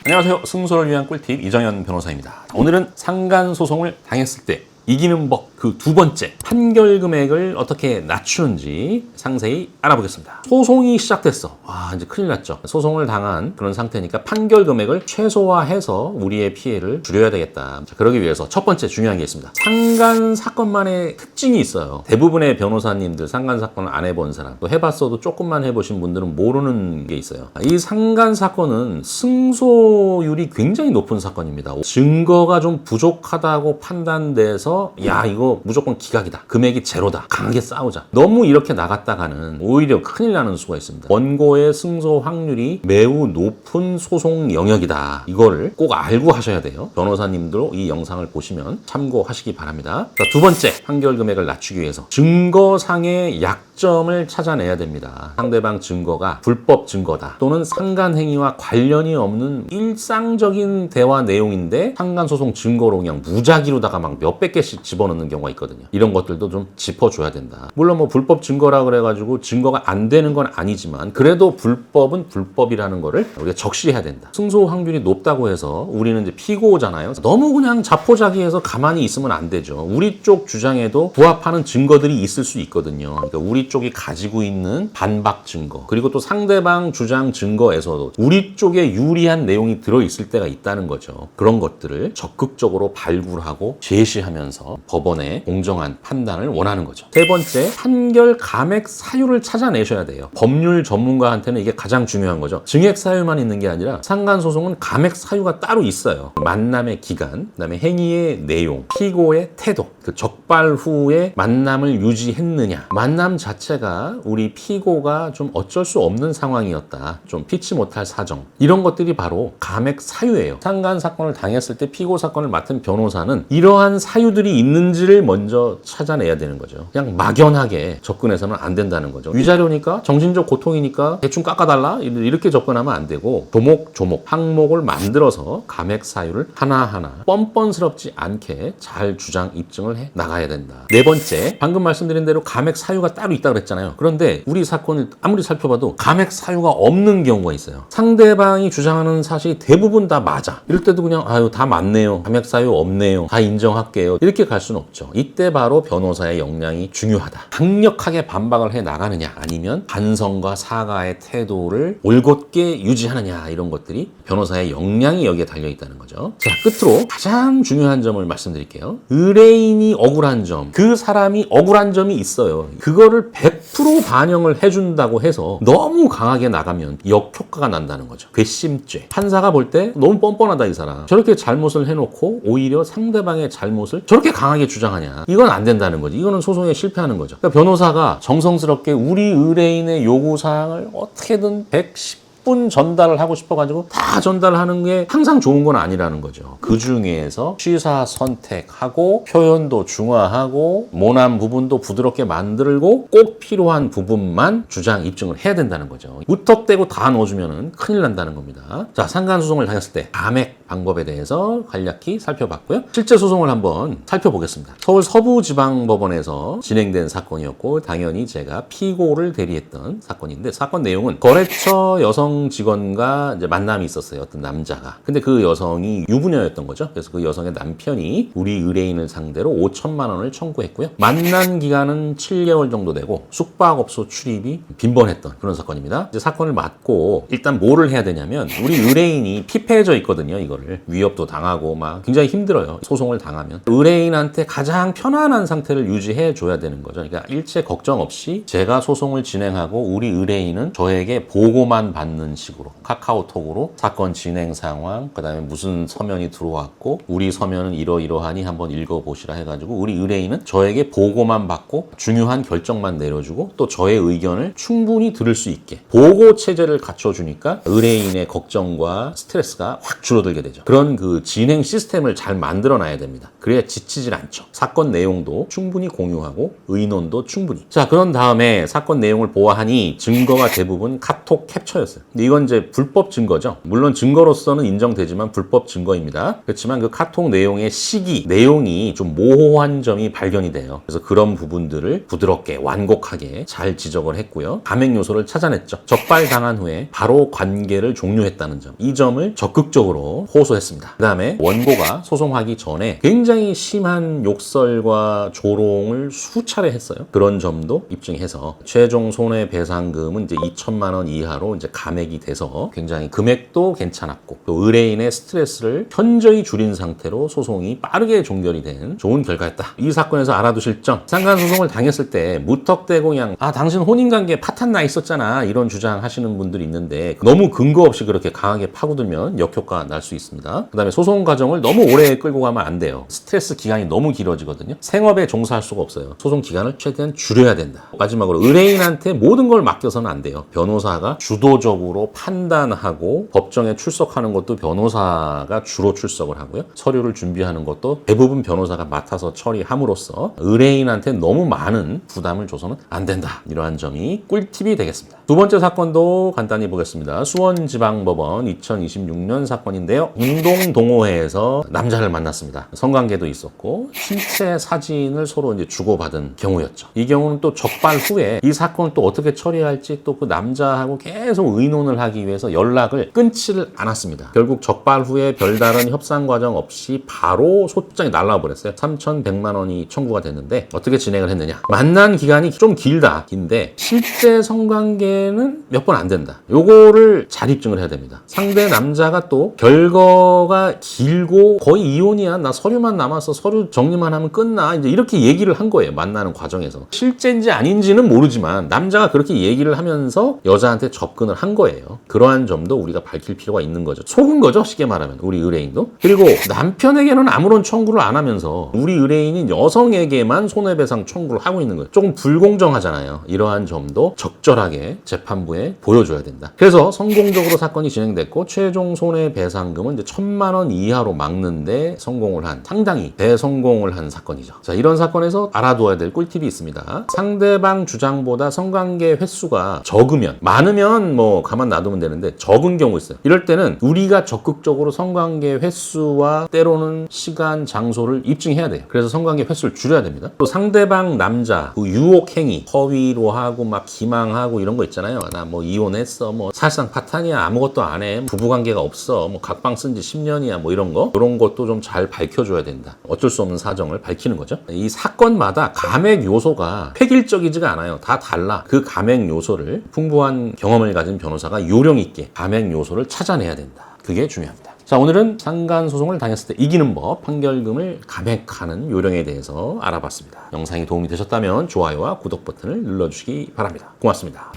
안녕하세요. 승소를 위한 꿀팁 이정현 변호사입니다. 오늘은 상간소송을 당했을 때 이기는 법 그 두 번째, 판결 금액을 어떻게 낮추는지 상세히 알아보겠습니다. 소송이 시작됐어. 와, 이제 큰일 났죠. 소송을 당한 그런 상태니까 판결 금액을 최소화해서 우리의 피해를 줄여야 되겠다. 자, 그러기 위해서 첫 번째 중요한 게 있습니다. 상간 사건만의 특징이 있어요. 대부분의 변호사님들 상간 사건을 안 해본 사람, 또 해봤어도 조금만 해보신 분들은 모르는 게 있어요. 이 상간 사건은 승소율이 굉장히 높은 사건입니다. 증거가 좀 부족하다고 판단돼서 야, 이거 무조건 기각이다. 금액이 제로다. 강하게 싸우자. 너무 이렇게 나갔다가는 오히려 큰일 나는 수가 있습니다. 원고의 승소 확률이 매우 높은 소송 영역이다. 이거를 꼭 알고 하셔야 돼요. 변호사님도 이 영상을 보시면 참고하시기 바랍니다. 자, 두 번째, 판결 금액을 낮추기 위해서 증거상의 약점을 찾아내야 됩니다. 상대방 증거가 불법 증거다. 또는 상간행위와 관련이 없는 일상적인 대화 내용인데 상간소송 증거로 그냥 무작위로다가 막 몇백 개씩 집어넣는 경우가 있거든요. 이런 것들도 좀 짚어줘야 된다. 물론 뭐 불법 증거라 그래가지고 증거가 안 되는 건 아니지만 그래도 불법은 불법이라는 거를 우리가 적시해야 된다. 승소 확률이 높다고 해서 우리는 이제 피고잖아요. 너무 그냥 자포자기해서 가만히 있으면 안 되죠. 우리 쪽 주장에도 부합하는 증거들이 있을 수 있거든요. 그러니까 우리 쪽이 가지고 있는 반박 증거, 그리고 또 상대방 주장 증거에서도 우리 쪽에 유리한 내용이 들어있을 때가 있다는 거죠. 그런 것들을 적극적으로 발굴하고 제시하면서 법원의 공정한 판단을 원하는 거죠. 세 번째, 판결 감액 사유를 찾아내셔야 돼요. 법률 전문가한테는 이게 가장 중요한 거죠. 증액 사유만 있는 게 아니라 상간소송은 감액 사유가 따로 있어요. 만남의 기간, 그다음에 행위의 내용, 피고의 태도, 그 적발 후에 만남을 유지했느냐, 만남 자체가 우리 피고가 좀 어쩔 수 없는 상황이었다, 좀 피치 못할 사정, 이런 것들이 바로 감액 사유예요. 상간 사건을 당했을 때 피고 사건을 맡은 변호사는 이러한 사유들이 있는지를 먼저 찾아내야 되는 거죠. 그냥 막연하게 접근해서는 안 된다는 거죠. 위자료니까, 정신적 고통이니까 대충 깎아달라, 이렇게 접근하면 안 되고 조목조목 항목을 만들어서 감액 사유를 하나하나 뻔뻔스럽지 않게 잘 주장 입증을 해 나가야 된다. 네 번째, 방금 말씀드린 대로 감액 사유가 따로 있다고 그랬잖아요. 그런데 우리 사건을 아무리 살펴봐도 감액 사유가 없는 경우가 있어요. 상대방이 주장하는 사실이 대부분 다 맞아. 이럴 때도 그냥 아유, 다 맞네요, 감액 사유 없네요, 다 인정할게요, 이렇게 갈 수는 없죠. 이때 바로 변호사의 역량이 중요하다. 강력하게 반박을 해 나가느냐, 아니면 반성과 사과의 태도를 올곧게 유지하느냐, 이런 것들이 변호사의 역량이 여기에 달려있다는 거죠. 자, 끝으로 가장 중요한 점을 말씀드릴게요. 의뢰인이 억울한 점, 그 사람이 억울한 점이 있어요. 그거를 100% 반영을 해준다고 해서 너무 강하게 나가면 역효과가 난다는 거죠. 괘씸죄. 판사가 볼 때 너무 뻔뻔하다, 이 사람. 저렇게 잘못을 해놓고 오히려 상대방의 잘못을 저렇게 강하게 주장하냐, 이건 안 된다는 거지. 이거는 소송에 실패하는 거죠. 그러니까 변호사가 정성스럽게 우리 의뢰인의 요구사항을 어떻게든 110분 전달을 하고 싶어가지고 다 전달하는 게 항상 좋은 건 아니라는 거죠. 그 중에서 취사 선택하고 표현도 중화하고 모난 부분도 부드럽게 만들고 꼭 필요한 부분만 주장 입증을 해야 된다는 거죠. 무턱대고 다 넣어주면 큰일 난다는 겁니다. 자, 상간소송을 당했을 때 감액 방법에 대해서 간략히 살펴봤고요. 실제 소송을 한번 살펴보겠습니다. 서울 서부지방법원에서 진행된 사건이었고, 당연히 제가 피고를 대리했던 사건인데, 사건 내용은 거래처 여성 직원과 이제 만남이 있었어요. 어떤 남자가. 근데 그 여성이 유부녀였던 거죠. 그래서 그 여성의 남편이 우리 의뢰인을 상대로 5천만 원을 청구했고요. 만난 기간은 7개월 정도 되고 숙박업소 출입이 빈번했던 그런 사건입니다. 이제 사건을 맡고 일단 뭐를 해야 되냐면, 우리 의뢰인이 피폐해져 있거든요. 이거를 위협도 당하고 막 굉장히 힘들어요. 소송을 당하면 의뢰인한테 가장 편안한 상태를 유지해 줘야 되는 거죠. 그러니까 일체 걱정 없이 제가 소송을 진행하고 우리 의뢰인은 저에게 보고만 받는 식으로 카카오톡으로 사건 진행 상황, 그 다음에 무슨 서면이 들어왔고 우리 서면은 이러이러하니 한번 읽어보시라 해가지고 우리 의뢰인은 저에게 보고만 받고 중요한 결정만 내려주고 또 저의 의견을 충분히 들을 수 있게 보고 체제를 갖춰주니까 의뢰인의 걱정과 스트레스가 확 줄어들게 되죠. 그런 그 진행 시스템을 잘 만들어놔야 됩니다. 그래야 지치질 않죠. 사건 내용도 충분히 공유하고 의논도 충분히. 자, 그런 다음에 사건 내용을 보아하니 증거가 대부분 카톡 캡처였어요. 근데 이건 이제 불법 증거죠. 물론 증거로서는 인정되지만 불법 증거입니다. 그렇지만 그 카톡 내용의 시기, 내용이 좀 모호한 점이 발견이 돼요. 그래서 그런 부분들을 부드럽게 완곡하게 잘 지적을 했고요. 감액 요소를 찾아냈죠. 적발당한 후에 바로 관계를 종료했다는 점. 이 점을 적극적으로 호소했습니다. 그 다음에 원고가 소송하기 전에 굉장히 심한 욕설과 조롱을 수차례 했어요. 그런 점도 입증해서 최종 손해배상금은 이제 2천만 원 이하로 이제 감액이 돼서 굉장히 금액도 괜찮았고 또 의뢰인의 스트레스를 현저히 줄인 상태로 소송이 빠르게 종결이 된 좋은 결과였다. 이 사건에서 알아두실 점. 상간소송을 당했을 때 무턱대고 그냥 당신 혼인관계에 파탄 나 있었잖아 이런 주장하시는 분들이 있는데 너무 근거 없이 그렇게 강하게 파고들면 역효과 날 수 있습니다. 그 다음에 소송 과정을 너무 오래 끌고 가면 안 돼요. 스트레스 기간이 너무 길어지거든요. 생업에 종사할 수가 없어요. 소송 기간을 최대한 줄여야 된다. 마지막으로 의뢰인한테 모든 걸 맡겨서는 안 돼요. 변호사가 주도적으로 판단하고 법정에 출석하는 것도 변호사가 주로 출석을 하고요. 서류를 준비하는 것도 대부분 변호사가 맡아서 처리함으로써 의뢰인한테 너무 많은 부담을 줘서는 안 된다. 이러한 점이 꿀팁이 되겠습니다. 두 번째 사건도 간단히 보겠습니다. 수원지방법원 2026년 사건인데요. 운동동호회에서 남자를 만났습니다. 성관계도 있었고 신체 사진을 서로 이제 주고받은 경우였죠. 이 경우는 또 적발 후에 이 사건을 또 어떻게 처리할지 또 그 남자하고 계속 의논을 하기 위해서 연락을 끊지를 않았습니다. 결국 적발 후에 별다른 협상 과정 없이 바로 소장이 날라버렸어요. 3,100만 원이 청구가 됐는데 어떻게 진행을 했느냐. 만난 기간이 좀 긴데 실제 성관계는 몇 번 안 된다. 요거를 잘 입증을 해야 됩니다. 상대 남자가 또 결거가 길고 거의 이혼이야. 나 서류만 남았어. 서류 정리만 하면 끝나. 이제 이렇게 얘기를 한 거예요. 만나는 과정에서. 실제인지 아닌지는 모르지만 남자가 그렇게 얘기를 하면서 여자한테 접근을 한 거예요. 그러한 점도 우리가 밝힐 필요가 있는 거죠. 속은 거죠. 쉽게 말하면 우리 의뢰인도. 그리고 남편에게는 아무런 청구를 안 하면서 우리 의뢰인인 여성에게만 손해배상 청구를 하고 있는 거예요. 조금 불공정하잖아요. 이러한 점도 적절하게 재판부에 보여줘야 된다. 그래서 성공적으로 사건이 진행됐고 최종 손해배상금은 이제 1,000만 원 이하로 막는데 성공을 한 상당히 대성공을 한 사건이죠. 자, 이런 사건에서 알아두어야 될 꿀팁이 있습니다. 상대방 주장보다 성관계 횟수가 적으면 많으면 뭐 가만 놔두면 되는데 적은 경우 있어요. 이럴 때는 우리가 적극적으로 성관계 횟수와 때로는 시간, 장소를 입증해야 돼요. 그래서 성관계 횟수를 줄여야 됩니다. 또 상대방 남자 그 유혹 행위, 허위로 하고 막 기망하고 이런 거 있잖아요. 나 뭐 이혼했어, 뭐 사실상 파탄이야, 아무것도 안 해, 부부관계가 없어, 뭐 각방 쓴 지 10년이야, 뭐 이런 것도 좀 잘 밝혀줘야 된다. 어쩔 수 없는 사정을 밝히는 거죠. 이 사건마다 감액 요소가 획일적이지가 않아요. 다 달라. 그 감액 요소를 풍부한 경험을 가진 변호사가 요령 있게 감액 요소를 찾아내야 된다. 그게 중요합니다. 자, 오늘은 상간소송을 당했을 때 이기는 법, 판결금을 감액하는 요령에 대해서 알아봤습니다. 영상이 도움이 되셨다면 좋아요와 구독 버튼을 눌러주시기 바랍니다. 고맙습니다.